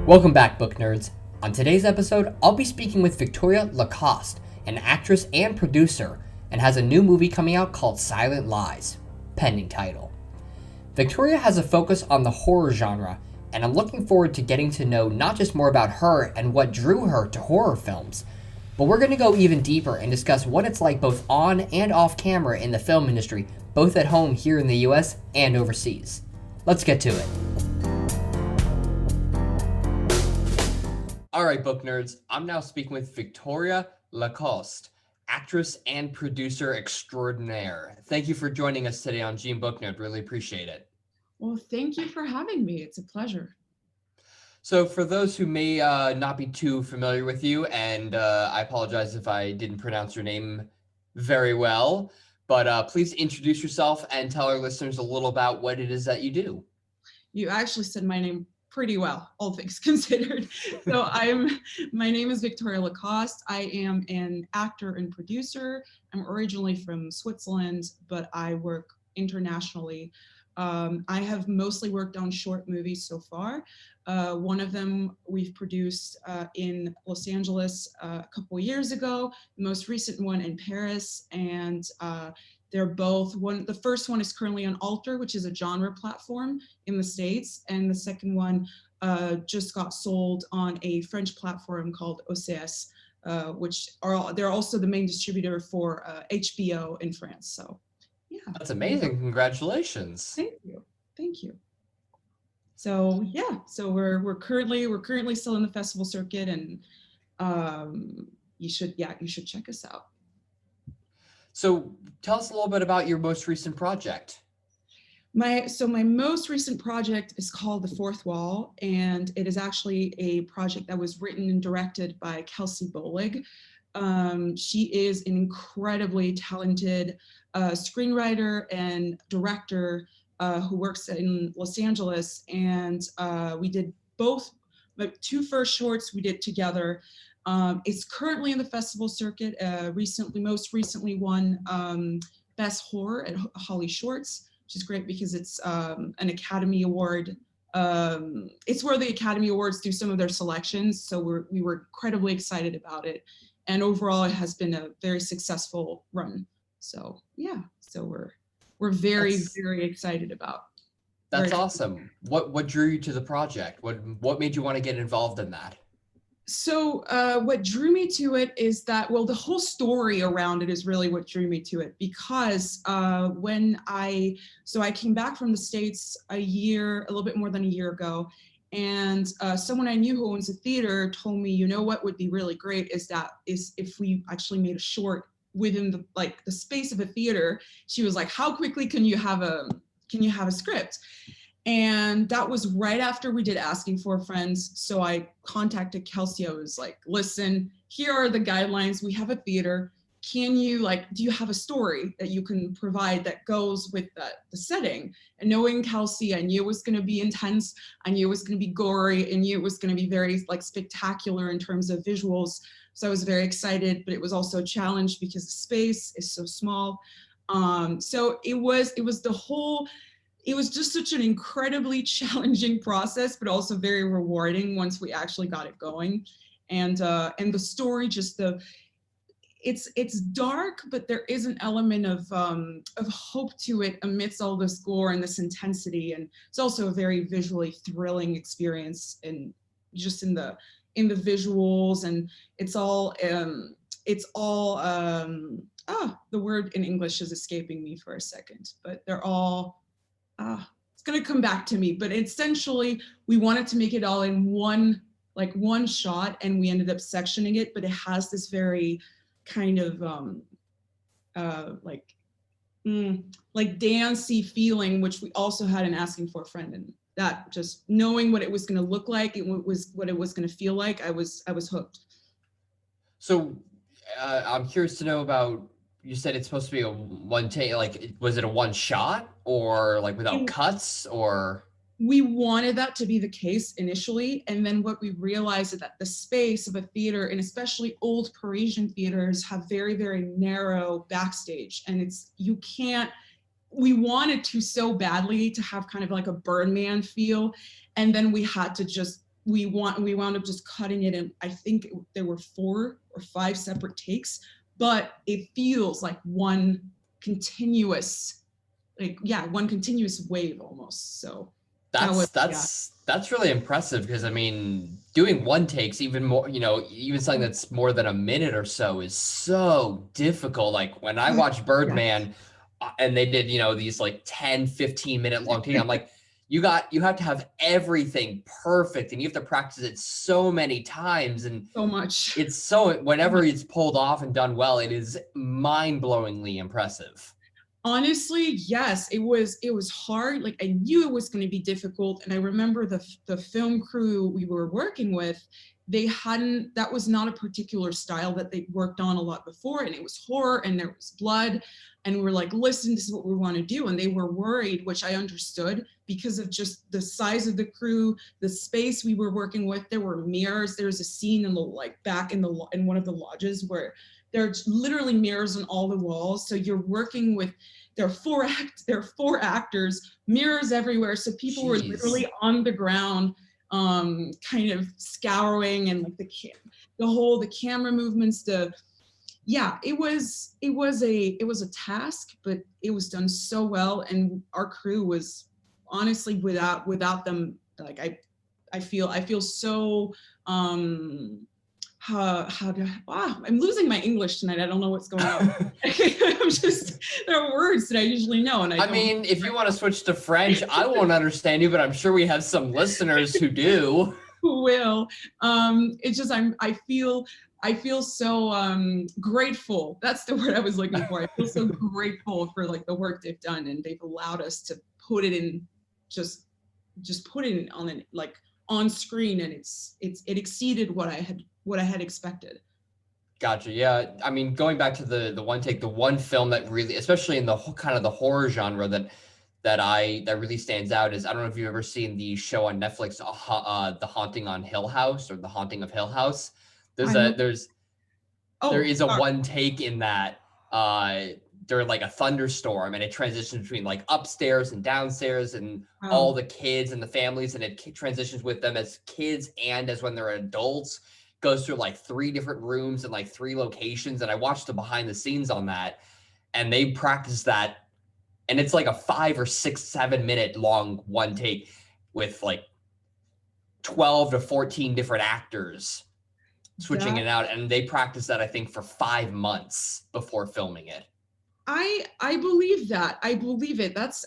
Welcome back, book nerds. On today's episode, I'll be speaking with Victoria Lacoste, an actress and producer, and has a new movie coming out called Silent Lies, pending title. Victoria has a focus on the horror genre, and I'm looking forward to getting to know not just more about her and what drew her to horror films, but we're going to go even deeper and discuss what it's like both on and off camera in the film industry, both at home here in the US and overseas. Let's get to it. All right, book nerds, I'm now speaking with Victoria Lacoste, actress and producer extraordinaire. Thank you for joining us today on JeanBookNerd. Really appreciate it. Well, thank you for having me. It's a pleasure. So for those who may not be too familiar with you, and I apologize if I didn't pronounce your name very well, but please introduce yourself and tell our listeners a little about what it is that you do. You actually said my name pretty well, all things considered. So my name is Victoria Lacoste. I am an actor and producer. I'm originally from Switzerland, but I work internationally. I have mostly worked on short movies so far. One of them we've produced in Los Angeles a couple years ago, the most recent one in Paris, and they're both the first one is currently on Alter, which is a genre platform in the States, and the second one just got sold on a French platform called OCS, they're also the main distributor for HBO in France. So yeah. That's amazing. Congratulations. Thank you. So yeah, so we're currently still in the festival circuit, and you should check us out. So tell us a little bit about your most recent project. My most recent project is called The Fourth Wall, and it is actually a project that was written and directed by Kelsey Bolig. She is an incredibly talented screenwriter and director who works in Los Angeles, and we did both the two first shorts we did together. It's currently in the festival circuit. Most recently won Best Horror at HollyShorts, which is great because it's an Academy Award. It's where the Academy Awards do some of their selections, so we were incredibly excited about it. And overall, it has been a very successful run. So yeah, so we're very excited about. That's awesome. What drew you to the project? What made you want to get involved in that? So what drew me to it is that, well, the whole story around it is really what drew me to it, because when I came back from the States a little bit more than a year ago, and someone I knew who owns a theater told me, you know what would be really great is if we actually made a short within the space of a theater. She was like, how quickly can you have a script? And that was right after we did Asking for Friends. So I contacted Kelsey. I was like, listen, here are the guidelines. We have a theater. Do you have a story that you can provide that goes with the setting? And knowing Kelsey, I knew it was going to be intense. I knew it was going to be gory. I knew it was going to be very spectacular in terms of visuals. So I was very excited, but it was also a challenge because the space is so small. So it was just such an incredibly challenging process, but also very rewarding once we actually got it going. And the story, it's dark, but there is an element of hope to it amidst all this gore and this intensity. And it's also a very visually thrilling experience, and just in the visuals, and it's all the word in English is escaping me for a second, but they're all it's going to come back to me. But essentially, we wanted to make it all in one shot, and we ended up sectioning it, but it has this very kind of dancey feeling, which we also had in Asking for a Friend, and that, just knowing what it was going to look like, what it was going to feel like, I was hooked. So I'm curious to know about, you said it's supposed to be a one take, was it a one shot or without cuts, or? We wanted that to be the case initially, and then what we realized is that the space of a theater, and especially old Parisian theaters, have very, very narrow backstage, and we wanted to so badly to have kind of like a Burn Man feel, and then we had to just we wound up just cutting it, and I think there were 4 or 5 separate takes, but it feels like one continuous wave almost. So that's really impressive, because I mean, doing one takes, even more, even something that's more than a minute or so, is so difficult. Like when I watched Birdman, and they did, these like 10-15 minute long takes, I'm like, you have to have everything perfect, and you have to practice it so many times, and so much. Whenever it's pulled off and done well, it is mind-blowingly impressive. Honestly, yes, it was hard. Like I knew it was going to be difficult, and I remember the film crew we were working with, that was not a particular style that they worked on a lot before, and it was horror and there was blood, and we were like, listen, this is what we want to do, and they were worried, which I understood because of just the size of the crew, the space we were working with. There were mirrors. There's a scene in the back in one of the lodges where there are literally mirrors on all the walls. So you're working with, there are 4 actors, mirrors everywhere. So people were literally on the ground, kind of scouring, and like the camera movements, it was a task, but it was done so well. And our crew was honestly, without them, like I feel so, I'm losing my English tonight. I don't know what's going on. There are words that I usually know. And I mean, if you want to switch to French, I won't understand you, but I'm sure we have some listeners who do. Who will. It's just, I feel so grateful. That's the word I was looking for. I feel so grateful for like the work they've done, and they've allowed us to put it in, just put it on screen, and it exceeded what I had expected. Gotcha. Yeah. I mean, going back to the one film that really, especially in the kind of the horror genre that really stands out is, I don't know if you've ever seen the show on Netflix, The Haunting on Hill House, or The Haunting of Hill House. There is a one take in that during like a thunderstorm, and it transitions between like upstairs and downstairs, and all the kids and the families, and it transitions with them as kids and as when they're adults, goes through like 3 different rooms and like 3 locations. And I watched the behind the scenes on that, and they practice that, and it's like a 5 or 6, 7 minute long one take with like 12 to 14 different actors switching in and out, and they practice that, I think, for 5 months before filming it. I believe that. I believe it. That's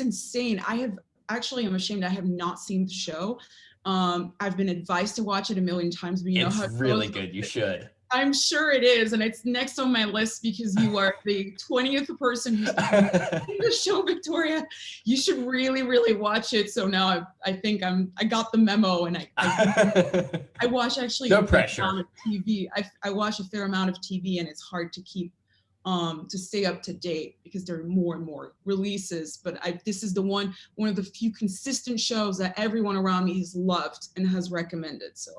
insane. I'm ashamed I have not seen the show. I've been advised to watch it a million times, but it's really good. You should. I'm sure it is, and it's next on my list because you are the 20th person who's seen the show, Victoria. You should really, really watch it. So now I think I got the memo, and I watch actually no pressure. Amount of TV. I watch a fair amount of TV, and it's hard to keep to stay up to date because there are more and more releases. But this is one of the few consistent shows that everyone around me has loved and has recommended. So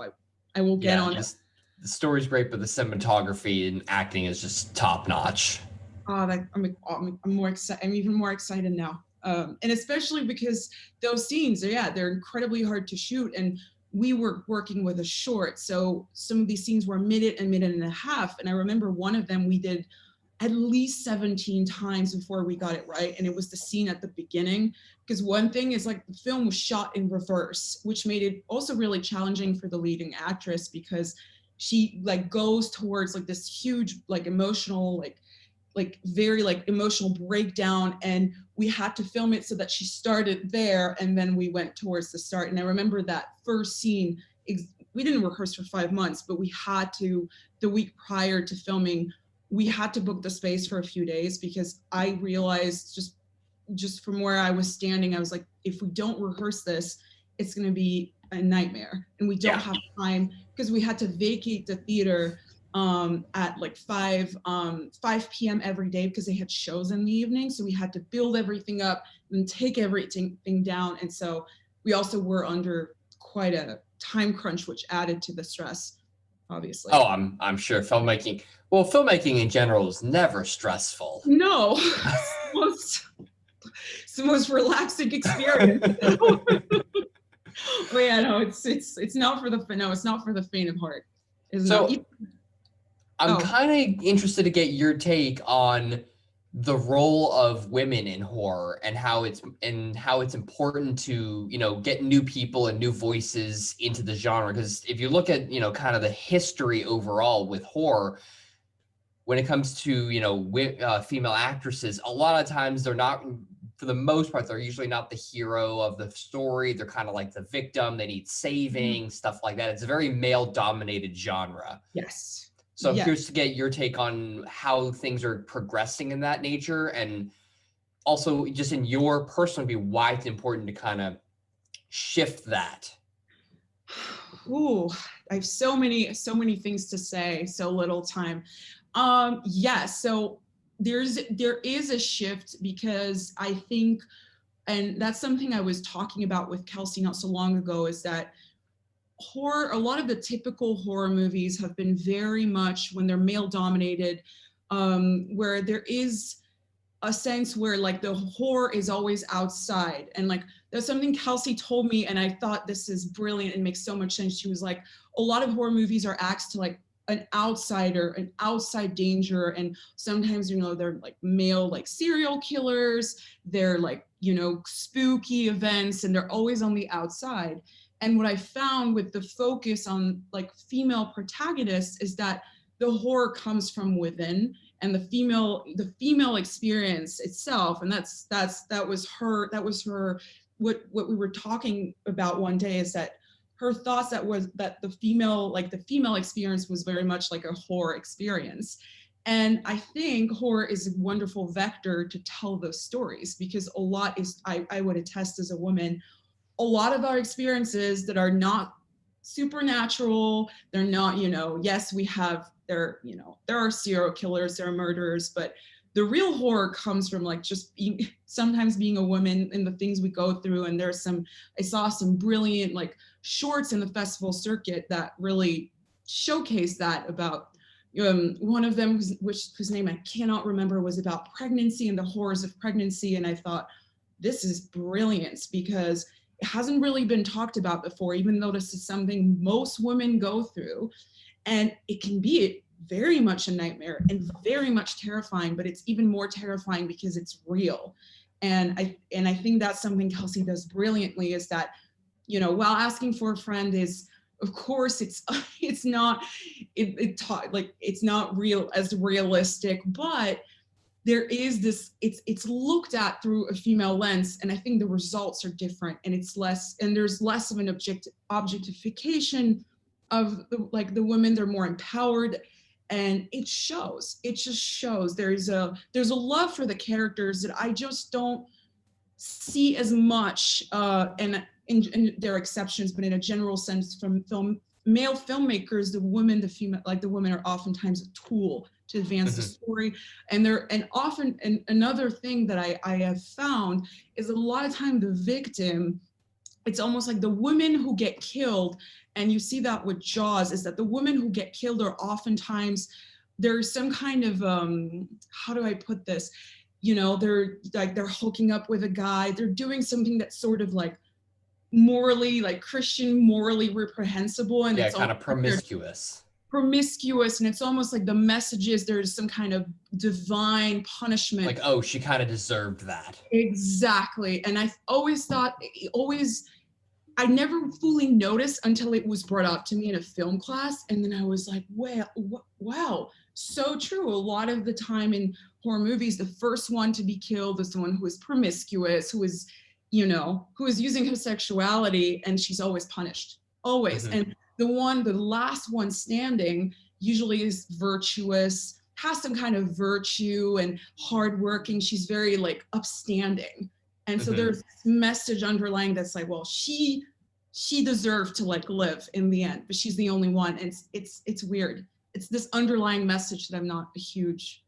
I will get on it. The story's great, but the cinematography and acting is just top notch. I'm more excited. I'm even more excited now, and especially because those scenes, they're incredibly hard to shoot, and we were working with a short, so some of these scenes were a minute and a half. And I remember one of them we did at least 17 times before we got it right, and it was the scene at the beginning. Because one thing is, like, the film was shot in reverse, which made it also really challenging for the leading actress, because she like goes towards like this huge like emotional very emotional breakdown, and we had to film it so that she started there and then we went towards the start. And I remember that first scene, we didn't rehearse for 5 months, but we had to, the week prior to filming, we had to book the space for a few days, because I realized just from where I was standing, I was like, if we don't rehearse this, it's going to be a nightmare, and we don't have time, because we had to vacate the theater at like 5 p.m. every day, because they had shows in the evening. So we had to build everything up and take everything down. And so we also were under quite a time crunch, which added to the stress, obviously. Oh, I'm sure filmmaking in general is never stressful. No, it's the most relaxing experience. But yeah, no, it's not for the it's not for the faint of heart. It's So not. I'm kind of interested to get your take on the role of women in horror and how it's important to, you know, get new people and new voices into the genre. Because if you look at, you know, kind of the history overall with horror, when it comes to, you know, female actresses, a lot of times they're not, for the most part, they're usually not the hero of the story. They're kind of like the victim. They need saving, stuff like that. It's a very male-dominated genre. Yes. So I'm curious to get your take on how things are progressing in that nature, and also just in your personal view, why it's important to kind of shift that. Ooh, I have so many things to say, so little time. So there is a shift, because I think, and that's something I was talking about with Kelsey not so long ago, is that horror, a lot of the typical horror movies have been very much, when they're male dominated, where there is a sense where like the horror is always outside. And like there's something Kelsey told me, and I thought this is brilliant and makes so much sense. She was like, a lot of horror movies are acts to like an outsider, an outside danger. And sometimes, you know, they're like male, like serial killers, they're like, you know, spooky events, and they're always on the outside. And what I found with the focus on like female protagonists is that the horror comes from within, and the female experience itself. And that was her, what we were talking about one day, is that her thoughts that the female experience was very much like a horror experience. And I think horror is a wonderful vector to tell those stories, because a lot is, I would attest as a woman, a lot of our experiences that are not supernatural, they're not, you know, yes, there are serial killers, there are murderers, but the real horror comes from like just sometimes being a woman and the things we go through. And I saw some brilliant like shorts in the festival circuit that really showcase that, about one of them, whose name I cannot remember, was about pregnancy and the horrors of pregnancy. And I thought, this is brilliant, because it hasn't really been talked about before, even though this is something most women go through. And it can be very much a nightmare and very much terrifying, but it's even more terrifying because it's real. And I think that's something Kelsey does brilliantly, is that, you know, while asking for a friend is, of course, it's not real as realistic, but there is this, it's looked at through a female lens, and I think the results are different, and there's less of an objectification of the women. They're more empowered, and it just shows. There's a love for the characters that I just don't see as much, and there are exceptions, but in a general sense from male filmmakers, the women are oftentimes a tool to advance the story. And another thing that I have found is a lot of time the victim, it's almost like the women who get killed, and you see that with Jaws, is that the women who get killed are oftentimes, there's some kind of, how do I put this? You know, they're hooking up with a guy, they're doing something that's sort of like morally, like Christian, morally reprehensible, and it's kind of promiscuous, and it's almost like the message is there's some kind of divine punishment, like, oh, she kind of deserved that. Exactly. And I always thought, I never fully noticed until it was brought up to me in a film class, and then I was like, wow, so true. A lot of the time in horror movies, the first one to be killed is the one who is promiscuous, who is using her sexuality, and she's always punished, always. And the last one standing usually is virtuous, has some kind of virtue and hardworking. She's very like upstanding. And so there's this message underlying that's like, well, she deserved to like live in the end, but she's the only one. And it's weird. It's this underlying message that I'm not huge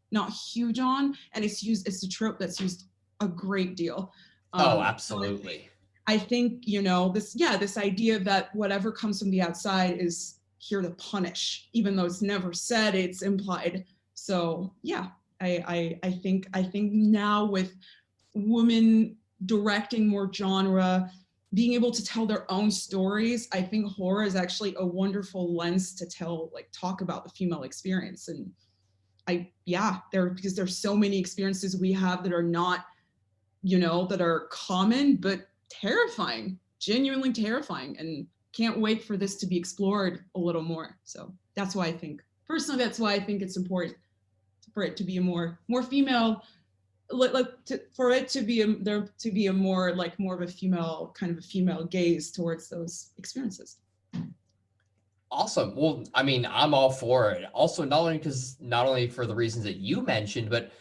on. And it's a trope that's used a great deal. Oh, absolutely. I think, this idea that whatever comes from the outside is here to punish, even though it's never said, it's implied. So yeah, I think now with women directing more genre, being able to tell their own stories. I think horror is actually a wonderful lens to talk about the female experience. And because there's so many experiences we have that are not, that are common, but terrifying, genuinely terrifying, and can't wait for this to be explored a little more. So that's why I think it's important for it to be a more female, for it to be there to be a more of a female, kind of a female gaze towards those experiences. Awesome. Well, I mean, I'm all for it. Also, not only for the reasons that you mentioned, but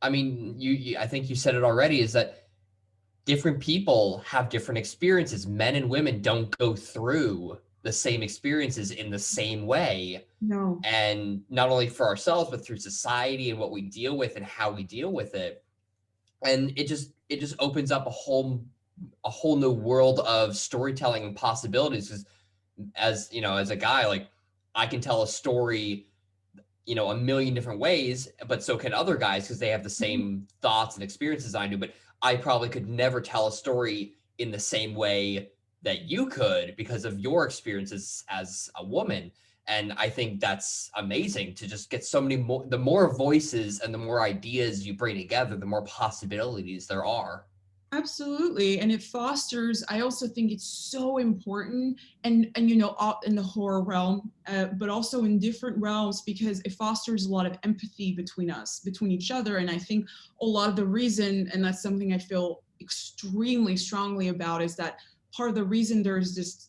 I mean, I think you said it already, is that different people have different experiences. Men and women don't go through the same experiences in the same way. No. And not only for ourselves, but through society and what we deal with and how we deal with it. And it just opens up a whole new world of storytelling and possibilities. Because as a guy, like, I can tell a story, a million different ways, but so can other guys, because they have the same thoughts and experiences I do. But I probably could never tell a story in the same way that you could because of your experiences as a woman. And I think that's amazing to just get so many more. The more voices and the more ideas you bring together, the more possibilities there are. Absolutely. And it fosters, I also think it's so important, and in the horror realm, but also in different realms, because it fosters a lot of empathy between each other. And I think a lot of the reason, and that's something I feel extremely strongly about, is that part of the reason there's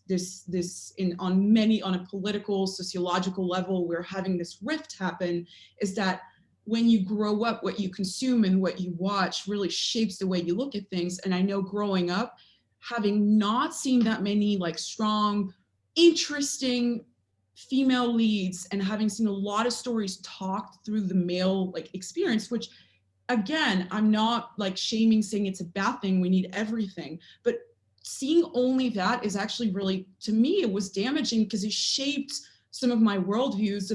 on a political, sociological level, we're having this rift happen, is that when you grow up, what you consume and what you watch really shapes the way you look at things. And I know growing up, having not seen that many strong, interesting female leads, and having seen a lot of stories talked through the male experience, which, again, I'm not shaming, saying it's a bad thing, we need everything, but seeing only that is actually really, to me, it was damaging, because it shaped some of my worldviews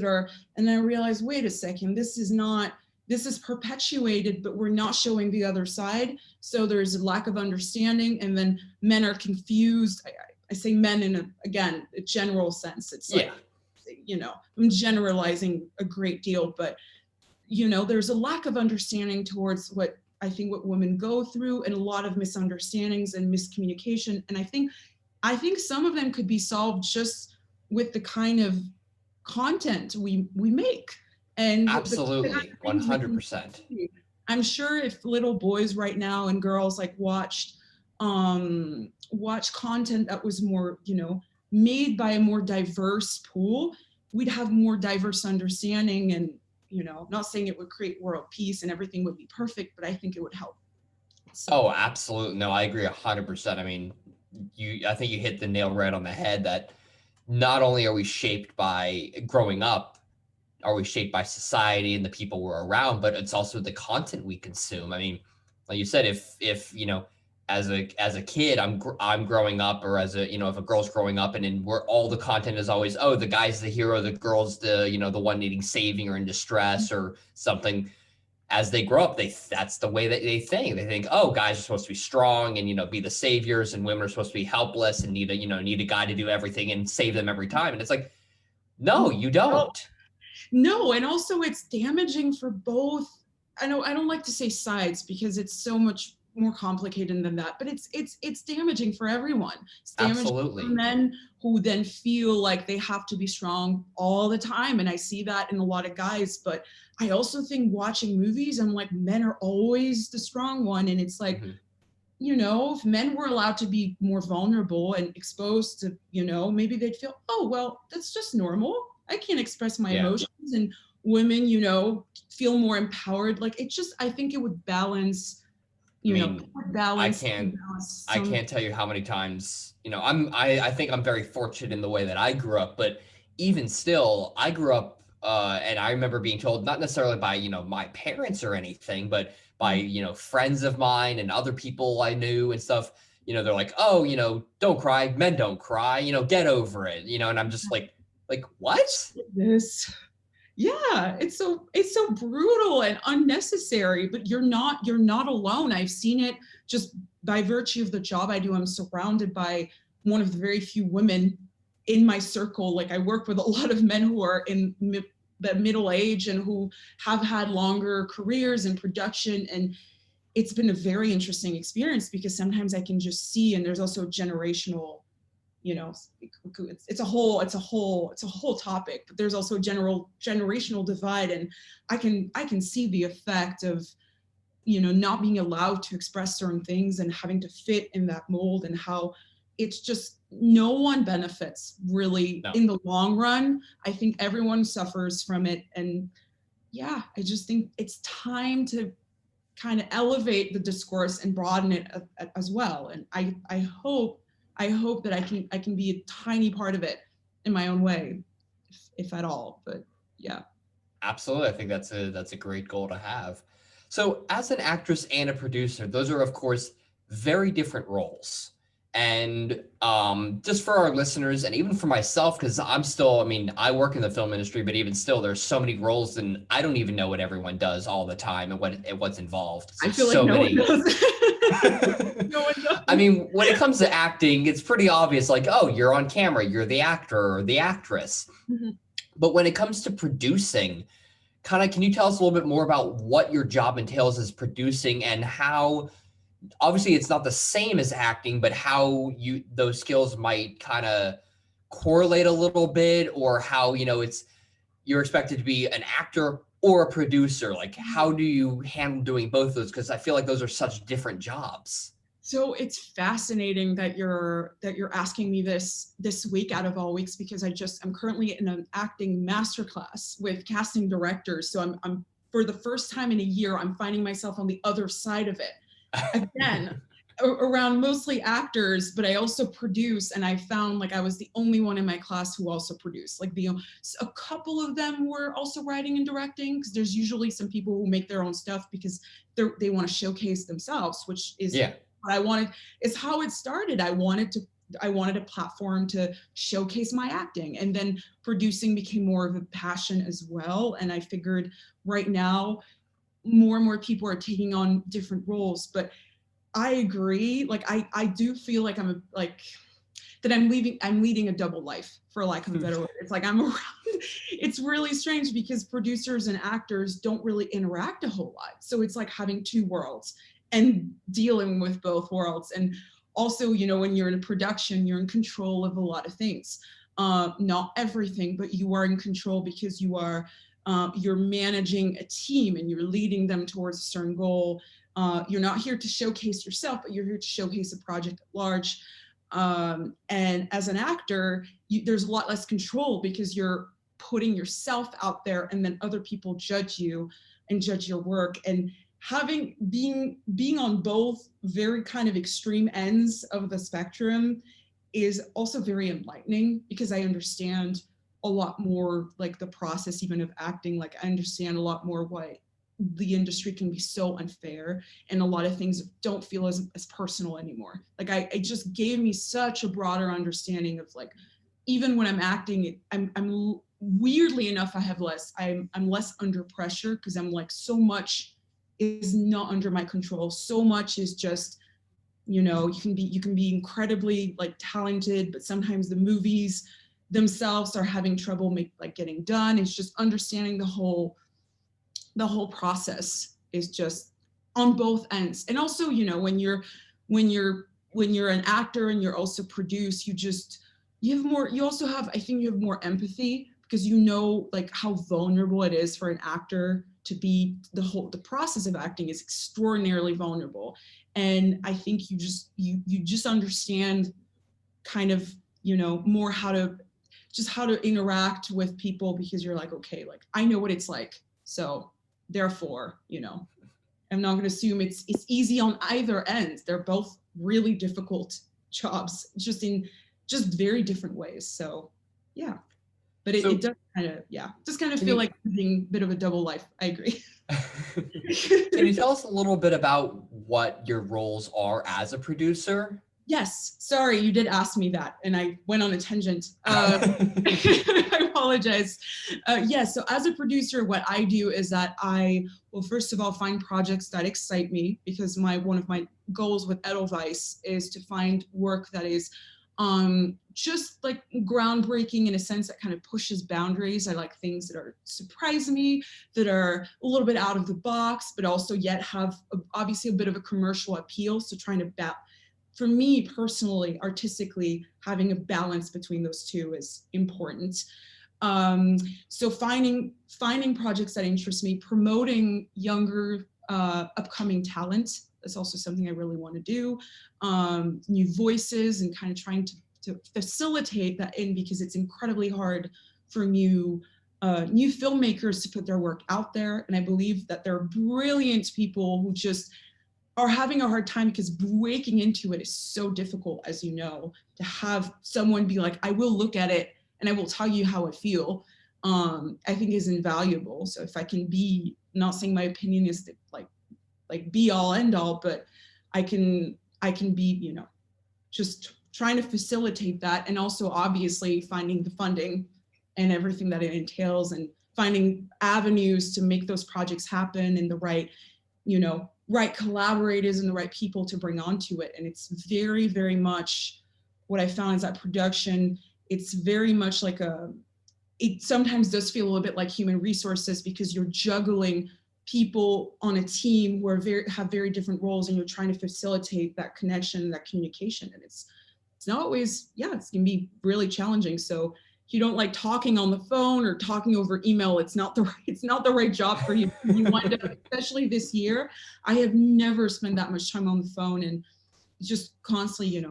and I realized, wait a second, this is perpetuated, but we're not showing the other side. So there's a lack of understanding, and then men are confused. I say men in a general sense. It's I'm generalizing a great deal, but there's a lack of understanding towards what women go through, and a lot of misunderstandings and miscommunication. And I think some of them could be solved just with the kind of content we make. And absolutely, 100%. I'm sure if little boys right now and girls watch content that was more, made by a more diverse pool, we'd have more diverse understanding. And, not saying it would create world peace and everything would be perfect, but I think it would help. So. Oh, absolutely. No, I agree 100%. I mean, I think you hit the nail right on the head, that not only are we shaped by growing up, are we shaped by society and the people we're around, but it's also the content we consume. I mean, like you said, if as a kid, I'm growing up, or as a, if a girl's growing up, and where all the content is always, oh, the guy's the hero, the girl's the one needing saving or in distress or something. As they grow up, that's the way that they think. They think, oh, guys are supposed to be strong and be the saviors, and women are supposed to be helpless and need a guy to do everything and save them every time. And it's like, no, you don't. No, and also it's damaging for both. I don't like to say sides, because it's so much more complicated than that, but it's damaging for everyone. It's damaging Absolutely. For men who then feel like they have to be strong all the time, and I see that in a lot of guys. But I also think watching movies, I'm like, men are always the strong one, and it's like, if men were allowed to be more vulnerable and exposed to, maybe they'd feel, oh, well, that's just normal. I can't express my emotions, and women, feel more empowered. I think it would balance. I can't tell you how many times, I think I'm very fortunate in the way that I grew up, but even still, I grew up, and I remember being told, not necessarily by, my parents or anything, but by, friends of mine and other people I knew and stuff, they're like, oh, don't cry, men don't cry, get over it, and I'm just like, what? This. Yeah, it's so brutal and unnecessary, but you're not alone. I've seen it just by virtue of the job I do, I'm surrounded by one of the very few women in my circle. Like I work with a lot of men who are in the middle age and who have had longer careers in production. And it's been a very interesting experience because sometimes I can just see, and there's also generational, you know, it's a whole topic, but there's also a generational divide. And I can see the effect of, you know, not being allowed to express certain things and having to fit in that mold, and how it's just, no one benefits really in the long run. I think everyone suffers from it. And yeah, I just think it's time to kind of elevate the discourse and broaden it as well. And I hope that I can be a tiny part of it in my own way, if at all. But yeah. Absolutely. I think that's a great goal to have. So as an actress and a producer, those are, of course, very different roles. And just for our listeners, and even for myself, because I'm still, I mean, I work in the film industry, but even still, there's so many roles, and I don't even know what everyone does all the time and what's involved. I feel like so no one does. No one does. I mean, when it comes to acting, it's pretty obvious, like, oh, you're on camera, you're the actor or the actress. Mm-hmm. But when it comes to producing, kind of, can you tell us a little bit more about what your job entails as producing, and how, obviously it's not the same as acting, but how those skills might kind of correlate a little bit, or how, you know, you're expected to be an actor or a producer. Like, how do you handle doing both of those? Because I feel like those are such different jobs. So it's fascinating that you're asking me this week out of all weeks, because I'm currently in an acting masterclass with casting directors. So I'm for the first time in a year, I'm finding myself on the other side of it. Again, around mostly actors, but I also produce, and I found like I was the only one in my class who also produced. Like a couple of them were also writing and directing, because there's usually some people who make their own stuff because they want to showcase themselves, which is what I wanted. Is how it started. I wanted a platform to showcase my acting, and then producing became more of a passion as well. And I figured right now, more and more people are taking on different roles. But I agree, like I do feel like I'm leading a double life, for lack of a better word. It's like I'm around, it's really strange because producers and actors don't really interact a whole lot. So it's like having two worlds and dealing with both worlds. And also, you know, when you're in a production, you're in control of a lot of things. Not everything, but you are in control because you're managing a team and you're leading them towards a certain goal. You're not here to showcase yourself, but you're here to showcase a project at large. And as an actor, there's a lot less control because you're putting yourself out there, and then other people judge you and judge your work. And being on both very kind of extreme ends of the spectrum is also very enlightening, because I understand a lot more like the process even of acting. Like I understand a lot more why the industry can be so unfair, and a lot of things don't feel as personal anymore. Like it just gave me such a broader understanding of, like, even when I'm acting, I'm weirdly enough, I'm less under pressure, because I'm like, so much is not under my control. So much is just, you know, you can be incredibly like talented, but sometimes the movies themselves are having trouble getting done. It's just understanding the whole process is just on both ends. And also, you know, when you're an actor and you're also produce, you also have more empathy, because you know like how vulnerable it is for an actor to be. The process of acting is extraordinarily vulnerable. And I think you just understand kind of, you know, more how to interact with people, because you're like, okay, like I know what it's like. So therefore, you know, I'm not going to assume it's easy on either end. They're both really difficult jobs, just in very different ways. So yeah, but it does kind of feel like living a bit of a double life. I agree. Can you tell us a little bit about what your roles are as a producer? Yes, sorry, you did ask me that, and I went on a tangent. I apologize. So as a producer, what I do is that I will first of all find projects that excite me, because one of my goals with Edelweiss is to find work that is just like groundbreaking in a sense that kind of pushes boundaries. I like things that surprise me, that are a little bit out of the box, but also yet have obviously a bit of a commercial appeal. So trying to for me personally, artistically, having a balance between those two is important. So finding projects that interest me, promoting younger upcoming talent. That's also something I really want to do. New voices, and kind of trying to facilitate that in, because it's incredibly hard for new filmmakers to put their work out there. And I believe that there are brilliant people who just are having a hard time, because breaking into it is so difficult, as you know, to have someone be like, I will look at it and I will tell you how I feel, I think is invaluable. So if I can be, not saying my opinion is like be all end all, but I can be, just trying to facilitate that. And also obviously finding the funding and everything that it entails, and finding avenues to make those projects happen, and the right collaborators and the right people to bring onto it. And it's very, very much what I found is that production, it's very much like it sometimes does feel a little bit like human resources, because you're juggling people on a team who have very different roles, and you're trying to facilitate that connection, that communication. And it's not always, it's gonna be really challenging. So if you don't like talking on the phone or talking over email, it's not the right job for you. You wind up, especially this year, I have never spent that much time on the phone, and just constantly,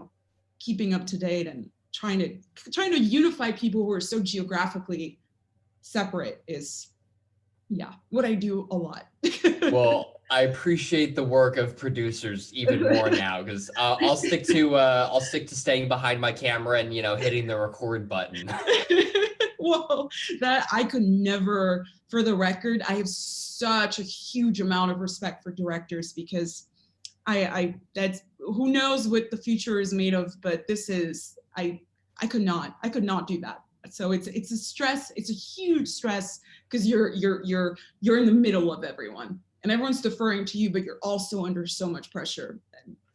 keeping up to date and trying to unify people who are so geographically separate is, what I do a lot. Well, I appreciate the work of producers even more now, because I'll stick to staying behind my camera and hitting the record button. Well, that I could never. For the record, I have such a huge amount of respect for directors, because that's, who knows what the future is made of, but this is, I could not do that. So it's a stress. It's a huge stress, because you're in the middle of everyone, and everyone's deferring to you, but you're also under so much pressure.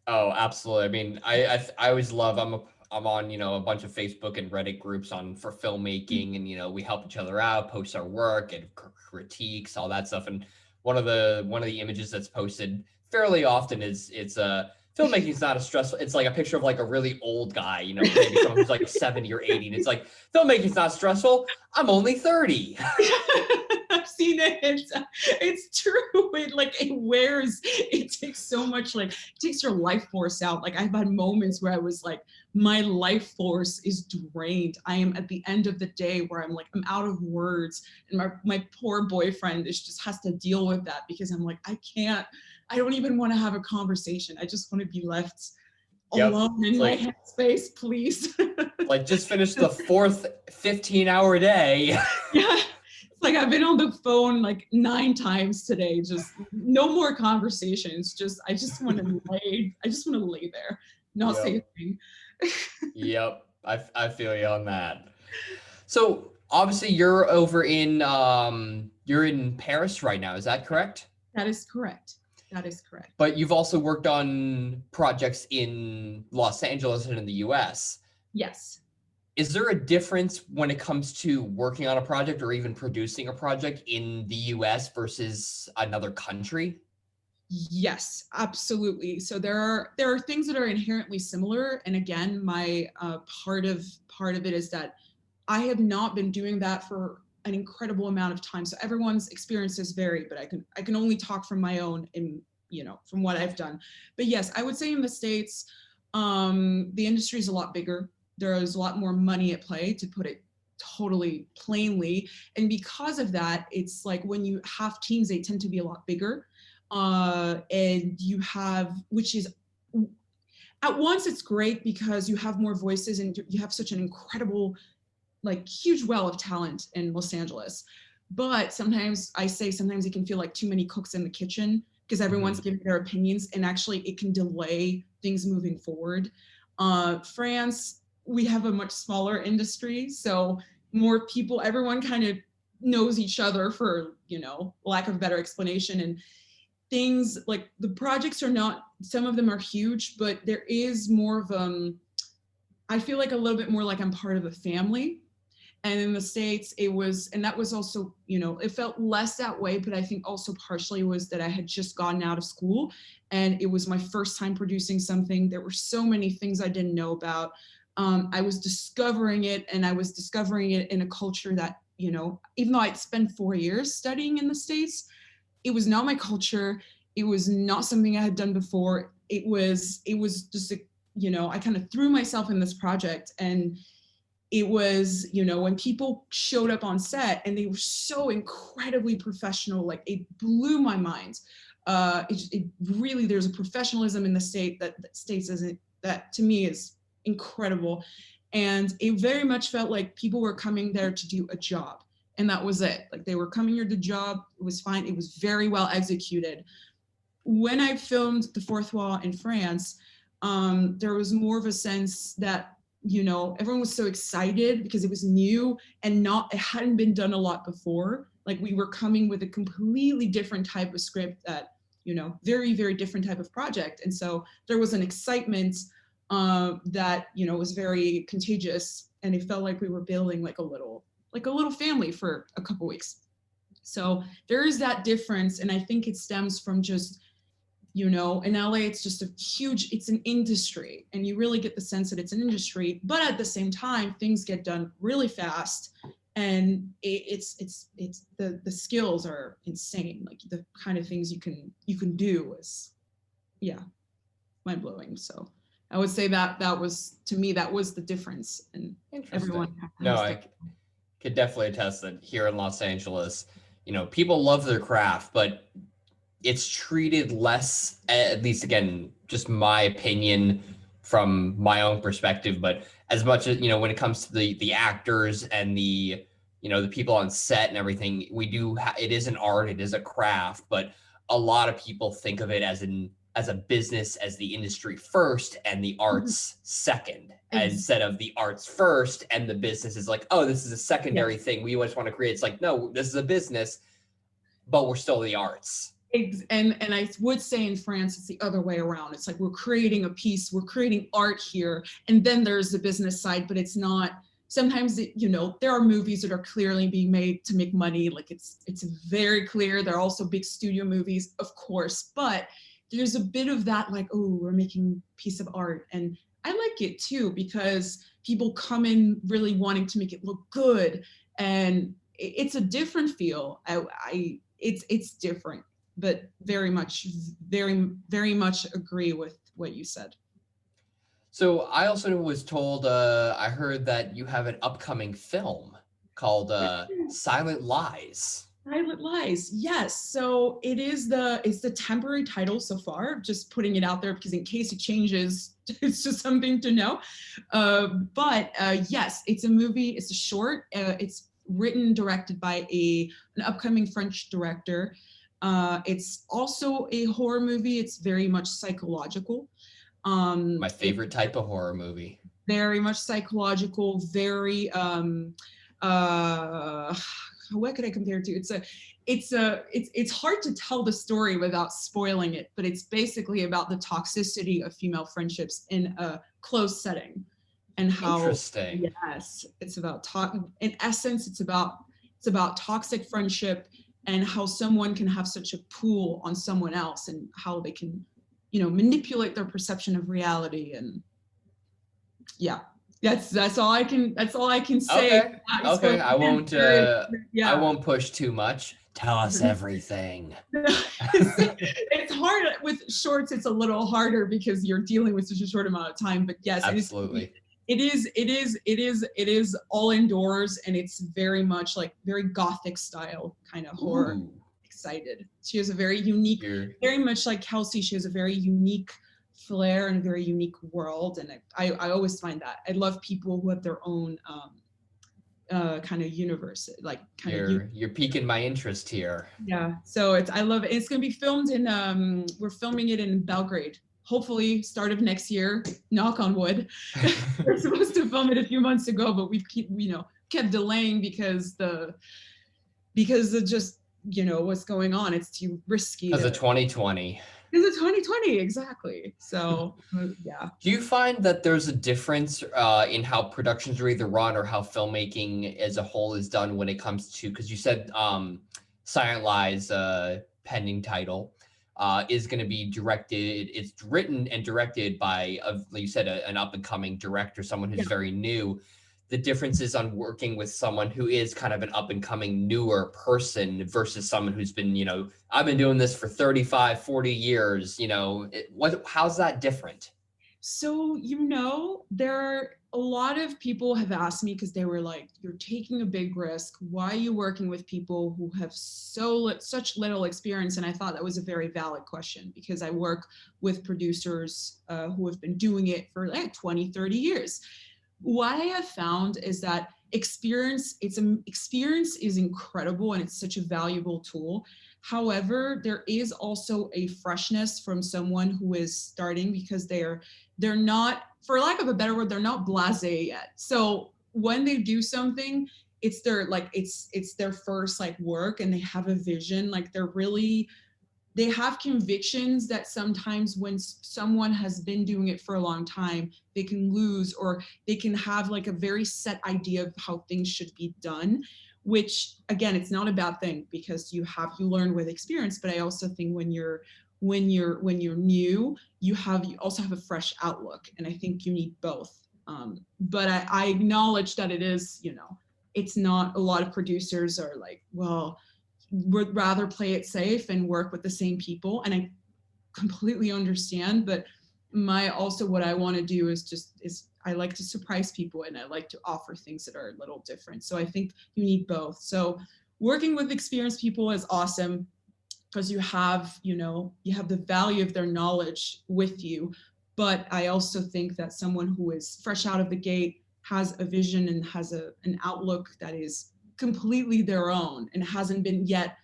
Oh, absolutely. I mean, I always love, I'm on, a bunch of Facebook and Reddit groups for filmmaking, and, we help each other out, post our work and critiques, all that stuff. And one of the images that's posted fairly often is, it's filmmaking is not a stressful. It's like a picture of like a really old guy, maybe someone who's like 70 or 80. And it's like, filmmaking is not stressful. I'm only 30. I've seen it. It's true. It takes so much, it takes your life force out. Like, I've had moments where I was like, my life force is drained. I am at the end of the day where I'm out of words, and my poor boyfriend just has to deal with that, because I'm like, I don't even want to have a conversation. I just want to be left alone in my headspace, please. Just finished the fourth 15-hour day. Yeah. It's like I've been on the phone 9 times today. Just no more conversations. I just want to lay there, not say a thing. Yep. I feel you on that. So obviously you're over in you're in Paris right now. Is that correct? That is correct. But you've also worked on projects in Los Angeles and in the US. Yes. Is there a difference when it comes to working on a project or even producing a project in the US versus another country? Yes, absolutely. So there are things that are inherently similar. And again, my part of it is that I have not been doing that for an incredible amount of time. So everyone's experiences vary, but I can only talk from my own, and from what I've done. But yes, I would say in the States, the industry is a lot bigger. There is a lot more money at play, to put it totally plainly. And because of that, it's like when you have teams, they tend to be a lot bigger. And you have, which is, at once it's great because you have more voices and you have such an incredible, huge well of talent in Los Angeles. But sometimes it can feel like too many cooks in the kitchen, because everyone's giving their opinions, and actually it can delay things moving forward. France, we have a much smaller industry, so more people, everyone kind of knows each other, for, you know, lack of a better explanation. And things like the projects are not, some of them are huge, but there is more of I feel like a little bit more like I'm part of a family. And in the States, it was, and that was also, you know, it felt less that way, but I think also partially was that I had just gotten out of school and it was my first time producing something. There were so many things I didn't know about. I was discovering it, and I was discovering it in a culture that, you know, even though I'd spent 4 years studying in the States, it was not my culture. It was not something I had done before. It was just, you know, I kind of threw myself in this project, and it was, you know, when people showed up on set and they were so incredibly professional, like it blew my mind. It really, there's a professionalism in the state that States isn't, that to me is incredible. And it very much felt like people were coming there to do a job. And that was it. Like they were coming here to job. It was fine. It was very well executed. When I filmed The Fourth Wall in France, there was more of a sense that, you know, everyone was so excited because it was new and it hadn't been done a lot before. Like we were coming with a completely different type of script that, you know, very, very different type of project. And so there was an excitement that, you know, was very contagious, and it felt like we were building like a little family for a couple weeks. So there is that difference. And I think it stems from just, you know, in LA, it's just it's an industry, and you really get the sense that it's an industry, but at the same time, things get done really fast, and it's the skills are insane. Like the kind of things you can do is, yeah, mind blowing. So I would say that was, to me, that was the difference. And everyone. No, I could definitely attest that here in Los Angeles, you know, people love their craft, but it's treated less, at least again, just my opinion from my own perspective, but as much as, you know, when it comes to the actors and the, you know, the people on set and everything, it is an art, it is a craft, but a lot of people think of it as a business, as the industry first and the arts second, instead of the arts first and the business is like, oh, this is a secondary thing we just want to create. It's like, no, this is a business, but we're still the arts. And I would say in France, it's the other way around. It's like we're creating a piece, we're creating art here, and then there's the business side, but it's not. Sometimes, you know, there are movies that are clearly being made to make money. Like it's very clear. There are also big studio movies, of course, but there's a bit of that, like, oh, we're making a piece of art. And I like it too, because people come in really wanting to make it look good, and it's a different feel. It's different. But very much agree with what you said. So I also was told, I heard that you have an upcoming film called Silent Lies. Silent Lies, yes. So it's the temporary title so far, just putting it out there because in case it changes, it's just something to know. But yes, it's a movie, it's a short, it's written and directed by an upcoming French director. It's also a horror movie. It's very much psychological. My favorite type of horror movie. Very much psychological, very what could I compare it to? It's hard to tell the story without spoiling it, but it's basically about the toxicity of female friendships in a closed setting. And how interesting. Yes, it's about in essence, it's about toxic friendship, and how someone can have such a pull on someone else, and how they can, you know, manipulate their perception of reality. And yeah, that's all I can say. Okay. I won't push too much. Tell us everything. It's hard with shorts. It's a little harder because you're dealing with such a short amount of time. But yes, absolutely. It is all indoors, and it's very much like very gothic style kind of horror. Ooh. Excited. She has a very unique, very much like Kelsey, she has a very unique flair and a very unique world. And I always find that. I love people who have their own kind of universe, like you're piquing my interest here. Yeah. So I love it. It's gonna be filmed in we're filming it in Belgrade, hopefully start of next year, knock on wood. We're supposed to film it a few months ago, but we've kept delaying because of just, what's going on. It's too risky. Because of 2020. Because of 2020, exactly. So, yeah. Do you find that there's a difference in how productions are either run or how filmmaking as a whole is done when it comes to, because you said Silent Lies, pending title, is going to be directed, it's written and directed by, like you said, an up-and-coming director, someone who's very new. The differences on working with someone who is kind of an up-and-coming newer person versus someone who's been, I've been doing this for 35, 40 years, how's that different? So, there are a lot of people have asked me, because they were like, you're taking a big risk. Why are you working with people who have such little experience? And I thought that was a very valid question, because I work with producers who have been doing it for like 20, 30 years. What I have found is that experience is incredible, and it's such a valuable tool. However, there is also a freshness from someone who is starting, because they're not, for lack of a better word, they're not blasé yet. So when they do something, it's their first work, and they have a vision. They have convictions that sometimes when someone has been doing it for a long time, they can lose, or they can have a very set idea of how things should be done, which again, it's not a bad thing, because you learn with experience. But I also think when you're new, you also have a fresh outlook, and I think you need both. But I acknowledge that it is, it's not, a lot of producers are like, well, would rather play it safe and work with the same people. And I completely understand, but what I want to do is I like to surprise people, and I like to offer things that are a little different. So I think you need both. So working with experienced people is awesome, because you have the value of their knowledge with you. But I also think that someone who is fresh out of the gate has a vision and has an outlook that is completely their own, and hasn't been yet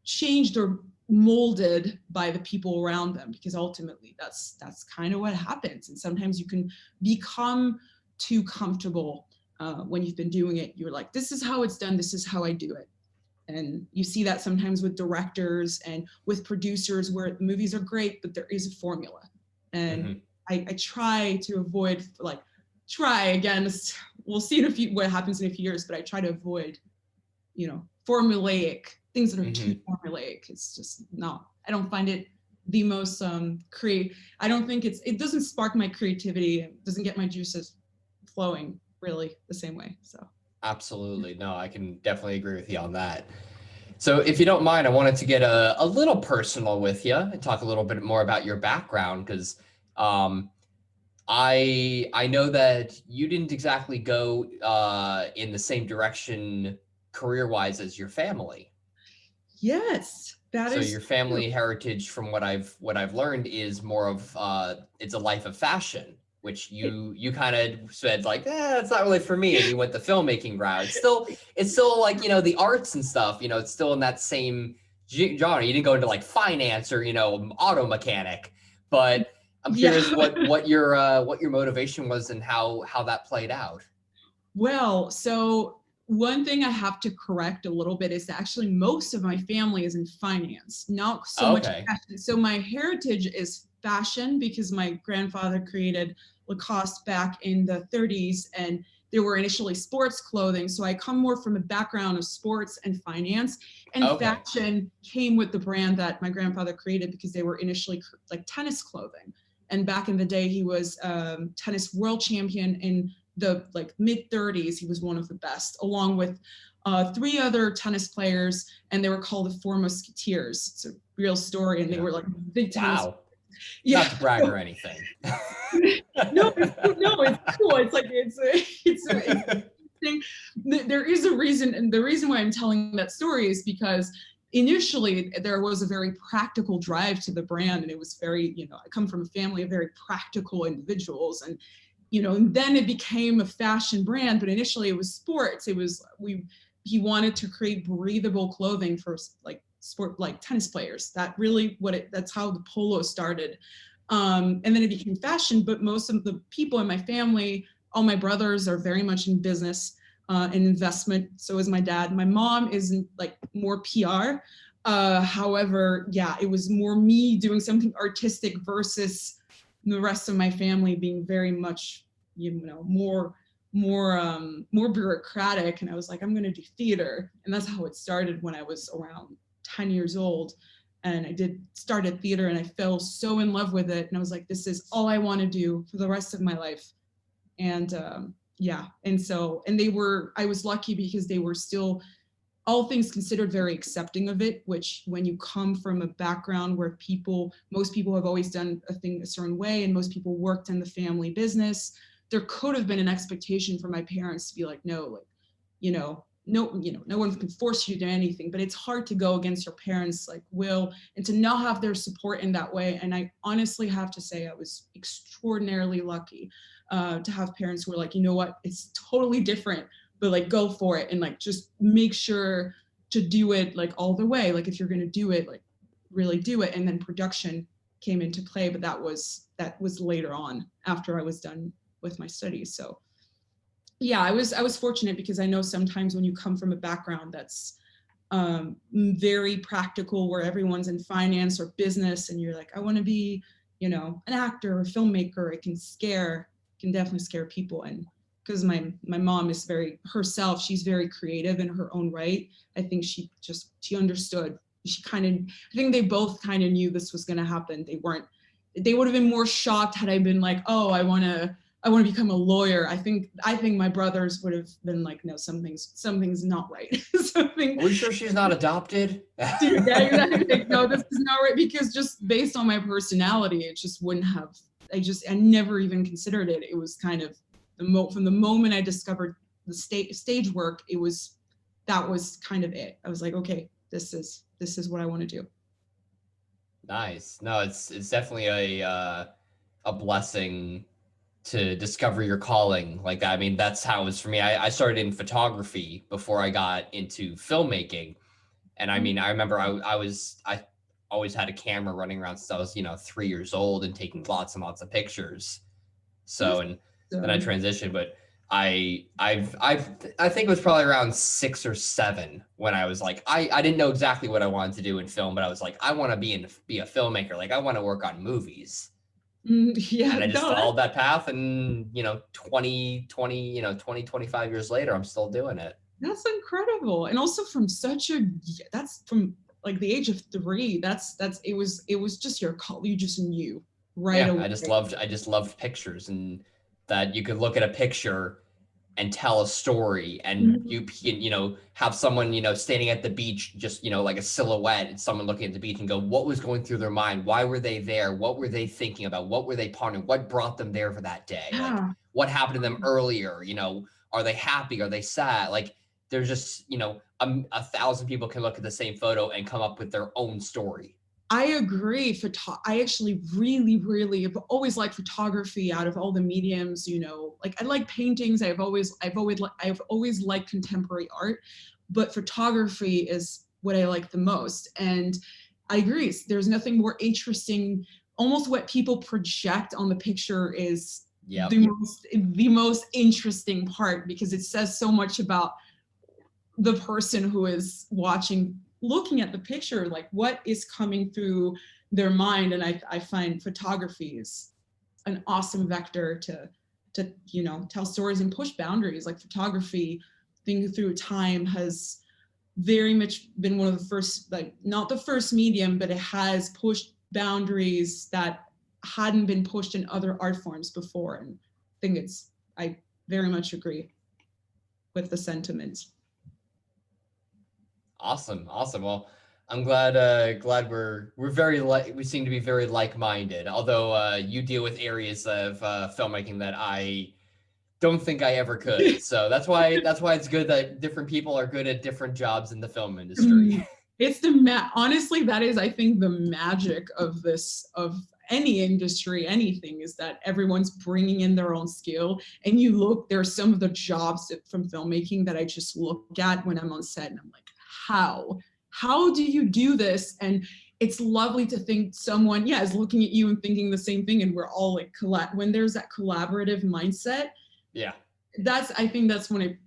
changed or molded by the people around them, because ultimately that's kind of what happens. And sometimes you can become too comfortable when you've been doing it. You're like, this is how it's done, this is how I do it. And you see that sometimes with directors and with producers, where the movies are great, but there is a formula. And I try to avoid, again, we'll see what happens in a few years, but I try to avoid formulaic things that are too formulaic. It's just I don't find it the most I don't think it doesn't spark my creativity. It doesn't get my juices flowing really the same way. So absolutely. No, I can definitely agree with you on that. So if you don't mind, I wanted to get a little personal with you and talk a little bit more about your background, because I know that you didn't exactly go in the same direction career-wise as your family. Yes, that is. So your family heritage, from what I've learned, is more of it's a life of fashion, which you kind of said it's not really for me, and you went the filmmaking route. It's still the arts and stuff. It's still in that same genre. You didn't go into finance or auto mechanic, but I'm curious what your motivation was and how that played out. Well, so one thing I have to correct a little bit is that actually most of my family is in finance, not so much fashion. So my heritage is fashion, because my grandfather created Lacoste back in the 30s, and they were initially sports clothing. So I come more from a background of sports and finance, and fashion came with the brand that my grandfather created, because they were initially tennis clothing. And back in the day, he was tennis world champion in the mid 30s. He was one of the best, along with 3 other tennis players, and they were called the Four Musketeers. It's a real story, and they were big tennis. Wow. Yeah. Not to brag or anything. No, it's cool. It's there is a reason, and the reason why I'm telling that story is because initially there was a very practical drive to the brand, and it was very, I come from a family of very practical individuals, and and then it became a fashion brand, but initially it was sports. He wanted to create breathable clothing for sport, tennis players. That's how the polo started. And then it became fashion, but most of the people in my family, all my brothers are very much in business and investment. So is my dad. My mom is like more PR. However, yeah, it was more me doing something artistic versus the rest of my family being very much, more bureaucratic. And I was like, I'm going to do theater. And that's how it started when I was around 10 years old. And I started theater and I fell so in love with it. And I was like, this is all I want to do for the rest of my life. And yeah. And I was lucky because they were still, all things considered, very accepting of it, which when you come from a background where most people have always done a thing a certain way, and most people worked in the family business, there could have been an expectation for my parents to be like, no, like, no one can force you to do anything, but it's hard to go against your parents' like will and to not have their support in that way. And I honestly have to say I was extraordinarily lucky to have parents who were like, you know what, it's totally different, but like go for it and like just make sure to do it like all the way. Like if you're gonna do it, like really do it. And then production came into play, but that was later on after I was done with my studies. So yeah, I was fortunate because I know sometimes when you come from a background that's very practical, where everyone's in finance or business, and you're like, I want to be, an actor or filmmaker, it can definitely scare people. And because my mom is herself, she's very creative in her own right. I think she understood. I think they both kind of knew this was going to happen. They would have been more shocked had I been like, oh, I want to become a lawyer. I think my brothers would have been like, no, something's not right. Are we sure she's not adopted? Dude, yeah, exactly. No, this is not right, because just based on my personality, it just wouldn't have. I never even considered it. It was kind of from the moment I discovered the stage work, that was kind of it. I was like, okay, this is what I want to do. Nice. No, it's definitely a blessing to discover your calling like that. I mean, that's how it was for me. I started in photography before I got into filmmaking. And I mean, I remember I always had a camera running around since I was, 3 years old and taking lots and lots of pictures. So, and then I transitioned, but I think it was probably around 6 or 7 when I was like, I didn't know exactly what I wanted to do in film, but I was like, I want to be a filmmaker. Like I want to work on movies. Yeah, and I just followed that path, and 25 years later, I'm still doing it. That's incredible. And also that's from like the age of 3, it was just your call. You just knew right away. I just loved pictures, and that you could look at a picture and tell a story, and you can, have someone, standing at the beach, just, like a silhouette, and someone looking at the beach and go, what was going through their mind? Why were they there? What were they thinking about? What were they pondering? What brought them there for that day? Yeah. Like, what happened to them earlier? Are they happy? Are they sad? Like, there's just, 1,000 people can look at the same photo and come up with their own story. I agree. I actually really, really have always liked photography out of all the mediums, like I like paintings. I've always liked contemporary art, but photography is what I like the most. And I agree. There's nothing more interesting. Almost what people project on the picture is the most interesting part, because it says so much about the person who is looking at the picture, like what is coming through their mind. And I find photography is an awesome vector to tell stories and push boundaries. Like photography, thinking through time, has very much been one of the first, like not the first medium, but it has pushed boundaries that hadn't been pushed in other art forms before. And I very much agree with the sentiments. Awesome. Well, I'm glad we seem to be very like-minded. Although you deal with areas of filmmaking that I don't think I ever could. So that's why it's good that different people are good at different jobs in the film industry. It's honestly, that is, I think, the magic of any industry, anything, is that everyone's bringing in their own skill. And there are some of the jobs from filmmaking that I just look at when I'm on set and I'm like, how do you do this? And it's lovely to think someone, is looking at you and thinking the same thing, and we're all like when there's that collaborative mindset. Yeah. I think that's when it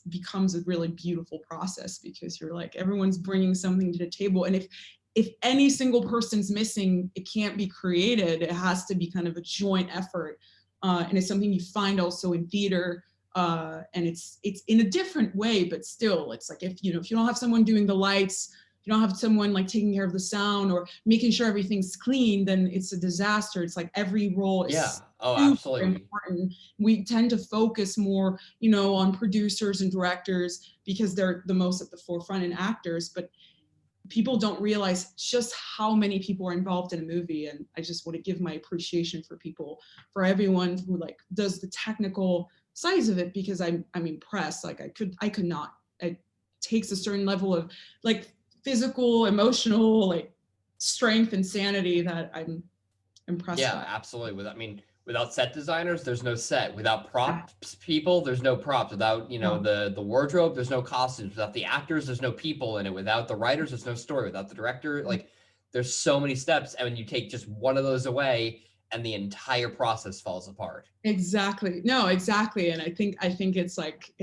becomes a really beautiful process, because you're like, everyone's bringing something to the table, and if any single person's missing, it can't be created. It has to be kind of a joint effort, and it's something you find also in theater, and it's in a different way, but still, it's like, if you don't have someone doing the lights, you don't have someone like taking care of the sound or making sure everything's clean, then it's a disaster. It's like every role is super absolutely important. We tend to focus more, on producers and directors because they're the most at the forefront, and actors, but people don't realize just how many people are involved in a movie. And I just want to give my appreciation for everyone who like does the technical sides of it, because I'm impressed. Like I could not. It takes a certain level of like physical, emotional, like strength and sanity that I'm impressed by. Yeah, absolutely. Without set designers, there's no set. Without props people, there's no props. Without, the wardrobe, there's no costumes. Without the actors, there's no people in it. Without the writers, there's no story. Without the director, like there's so many steps. And when you take just one of those away, and the entire process falls apart. Exactly. No, exactly. And I think it's like,